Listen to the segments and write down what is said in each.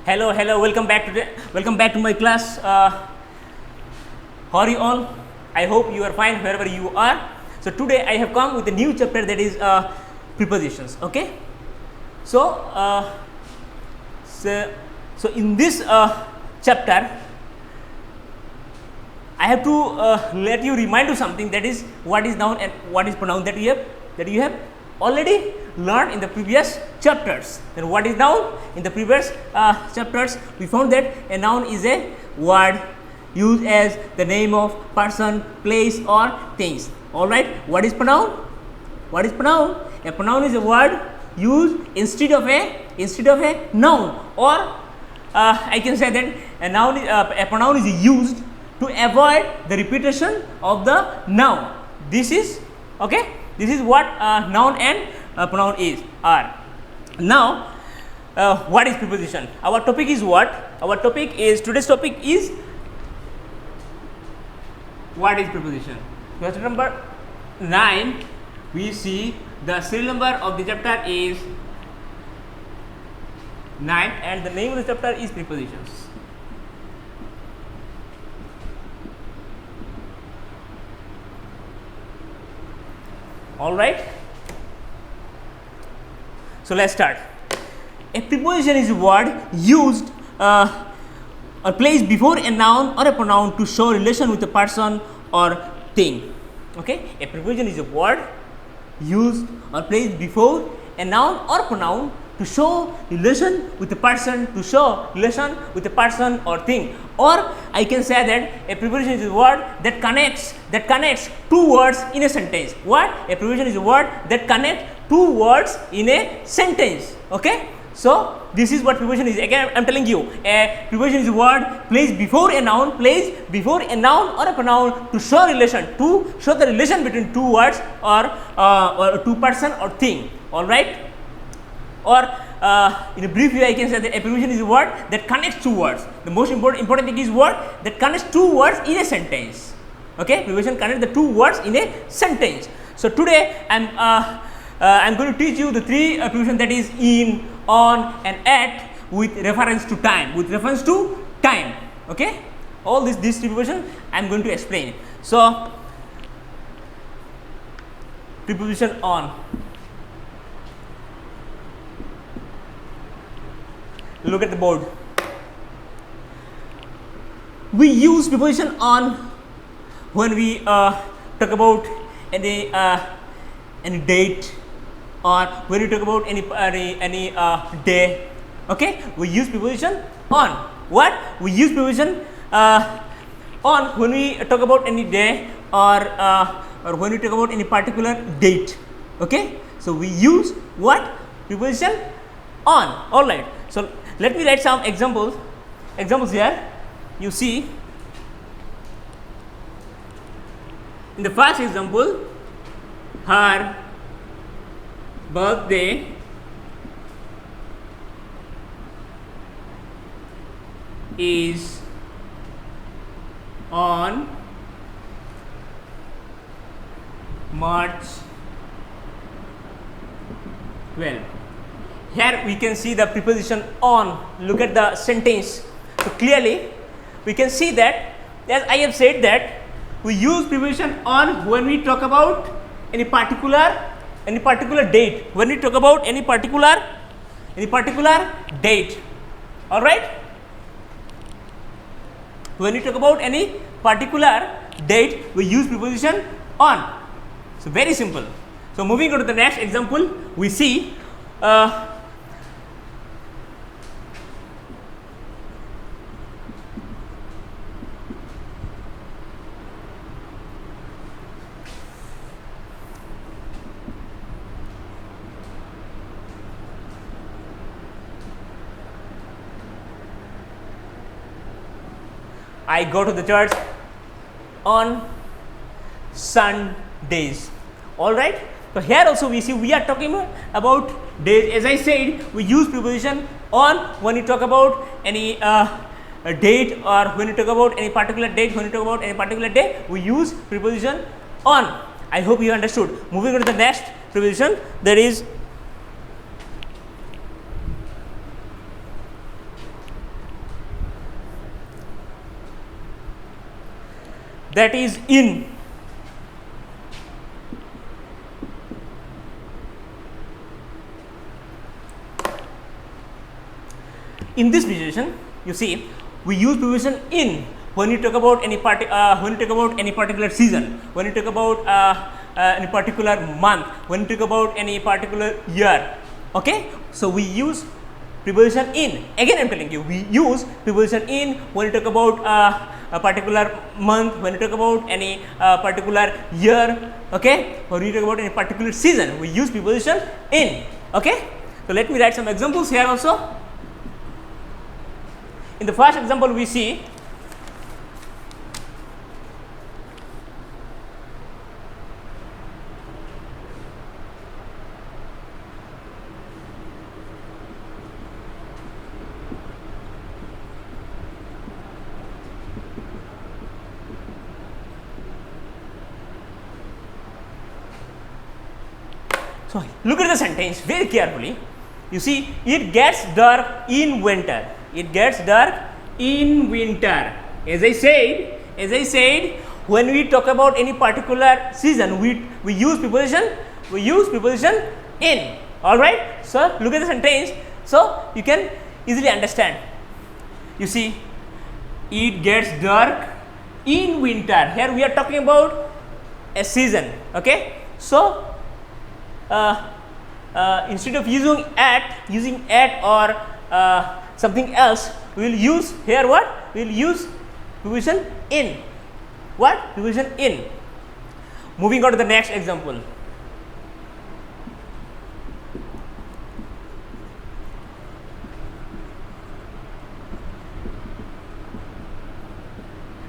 Hello, welcome back to my class. How are you all? I hope you are fine wherever you are. So today I have come with a new chapter, that is prepositions. Okay. So so in this chapter, I have to let you remind you something, that is what is noun and what is pronoun, that you have already learned in the previous chapters. Then what is noun? In the previous chapters we found that a noun is a word used as the name of person, place or things. Alright, what is pronoun? What is pronoun? A pronoun is a word used instead of a noun, or I can say that a pronoun is used to avoid the repetition of the noun. This is okay. This is what noun and pronoun are. Now, what is preposition? Our topic is what? Our topic is, today's topic is what is preposition. Question number 9. We see the serial number of the chapter is 9 and the name of the chapter is prepositions. Alright, so let's start. A preposition is a word used or placed before a noun or a pronoun to show relation with a person or thing. Okay, a preposition is a word used or placed before a noun or pronoun to show relation with a person, or thing. Or I can say that a preposition is a word that connects two words in a sentence. What? A preposition is a word that connects two words in a sentence. Okay, so this is what preposition is. Again, I am telling you, a preposition is a word placed before a noun or a pronoun to show the relation between two words or two person or thing. All right. Or in a brief way, I can say that a preposition is a word that connects two words. The most important thing is word that connects two words in a sentence. Okay, preposition connects the two words in a sentence. So today I'm going to teach you the three prepositions, that is in, on, and at, with reference to time. Okay, all these three prepositions I'm going to explain. So preposition on. Look at the board. We use preposition on when we talk about any date, or when we talk about any day. Okay, we use preposition on. What? We use preposition on when we talk about any day or when we talk about any particular date. Okay, so we use what? Preposition on. All right. So let me write some examples here. You see, in the first example, her birthday is on March 12. Here we can see the preposition on. Look at the sentence. So clearly we can see that, as I have said, that we use preposition on when we talk about any particular date. When we talk about any particular date. All right. When we talk about any particular date, we use preposition on. So very simple. So moving on to the next example, we see. I go to the church on Sundays. All right. So here also we see we are talking about days. As I said, we use preposition on when we talk about any date, or when we talk about any particular date. When we talk about any particular day, we use preposition on. I hope you understood. Moving on to the next preposition, that is that is in. In this situation, you see, we use preposition in when you talk about any particular season, when you talk about any particular month, when you talk about any particular year. Okay, so we use preposition in. Again, I am telling you, we use preposition in when you talk about a particular month, when you talk about any particular year. Okay, when you talk about any particular season, we use preposition in. Okay, so let me write some examples here also. In the first example, we see so look at the sentence very carefully. You see, it gets dark in winter. It gets dark in winter. As I said, when we talk about any particular season, we use preposition in. All right. So look at the sentence. So you can easily understand. You see, it gets dark in winter. Here we are talking about a season. Okay. So instead of using at or something else, we will use here what? We will use preposition in. What? Preposition in. Moving on to the next example.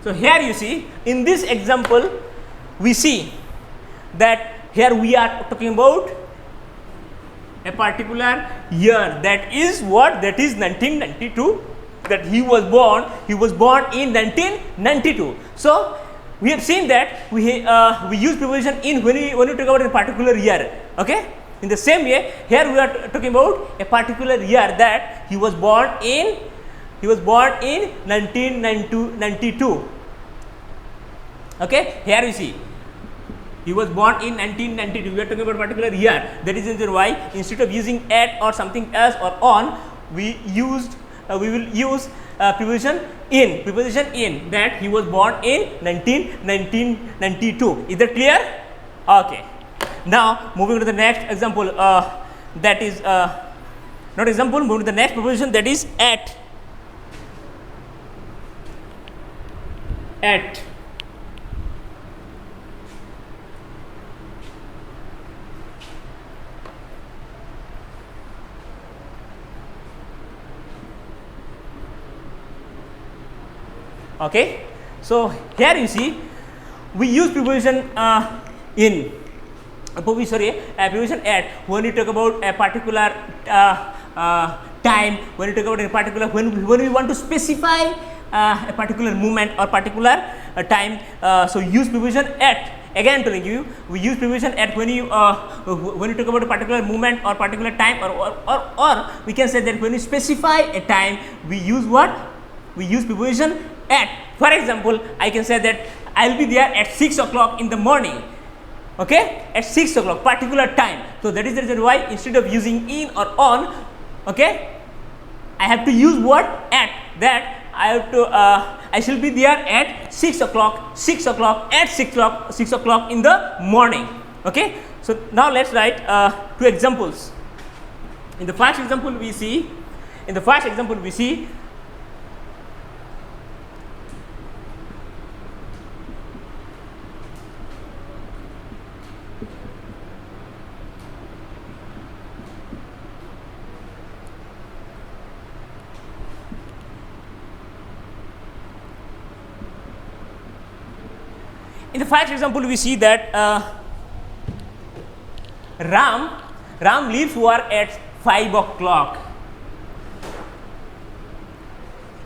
So here you see, in this example, we see that here we are talking about a particular year, that is what? That is 1992, that he was born in 1992. So we have seen that we use preposition in when we talk about a particular year. Okay, in the same way, here we are talking about a particular year, that he was born in 1992. Okay, here you see, he was born in 1992. We are talking about a particular year. That is the reason why instead of using at or something else or on, we will use preposition in, that he was born in 1992. Is that clear? Okay. Now moving to the next example, that is not example. Moving to the next preposition, that is at. At. Okay, so here you see, we use preposition in. Preposition at when you talk about a particular time, when you talk about a particular when we want to specify a particular moment or particular time. So use preposition at. Again, I'm telling you, we use preposition at when you talk about a particular moment or particular time, or we can say that when you specify a time, we use what? We use preposition at. For example, I can say that I will be there at 6 o'clock in the morning. Okay, at 6 o'clock, particular time. So that is the reason why instead of using in or on, okay, I have to use what? At. That I have to I shall be there at 6 o'clock. 6 o'clock at 6 o'clock in the morning. Okay. So now let's write two examples. In the first example, we see. In the first example, we see that Ram leaves work at 5 o'clock.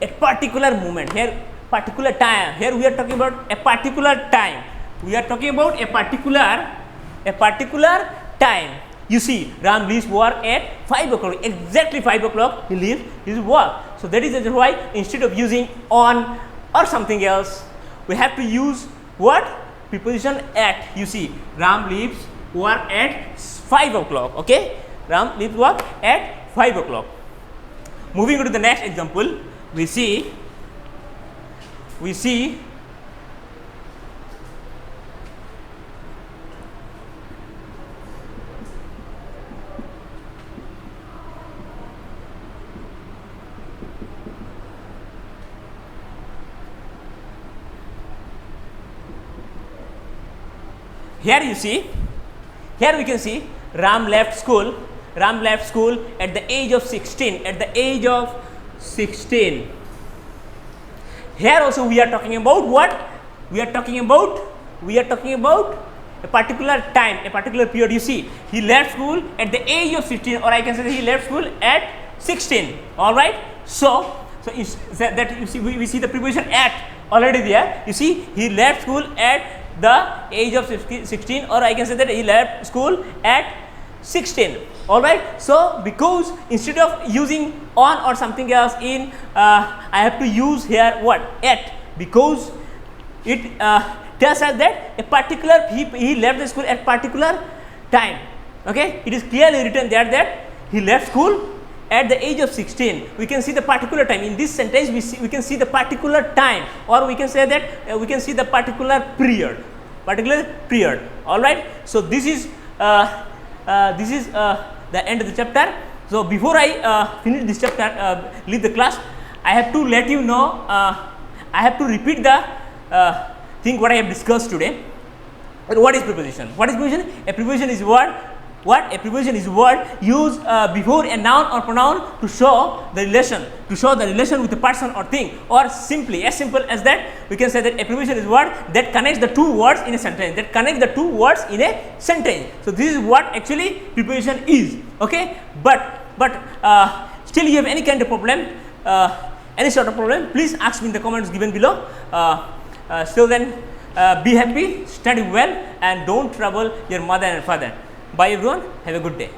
A particular moment here, particular time. Here we are talking about a particular time. We are talking about a particular time. You see, Ram leaves work at 5 o'clock. Exactly 5 o'clock he leaves his work. So that is the reason why instead of using on or something else, we have to use what? Preposition at. You see, Ram leaves work at 5 o'clock. Okay, Ram leaves work at 5 o'clock. Moving to the next example, we see here we can see Ram left school at the age of 16, Here also we are talking about what? We are talking about a particular time, a particular period. You see, he left school at the age of 15, or I can say that he left school at 16. All right. So that you see, we see the preposition at already there. You see, he left school at the age of 16, or I can say that he left school at 16. All right. So because instead of using on or something else in, I have to use here what? At, because it tells us that a particular he left the school at particular time. Okay, it is clearly written there that he left school at the age of 16. We can see the particular time in this sentence. We can see the particular time, or we can say that we can see the particular period. All right. So this is the end of the chapter. So before I finish this chapter, leave the class, I have to let you know, I have to repeat the thing what I have discussed today. What is preposition? What is preposition? A preposition is word. What? A preposition is word used before a noun or pronoun to show the relation, with a person or thing, or simply as simple as that we can say that a preposition is word that connects the two words in a sentence. So this is what actually preposition is. Okay, but still you have any kind of problem, any sort of problem, please ask me in the comments given below. Still then, be happy, study well, and don't trouble your mother and father. Bye everyone, have a good day.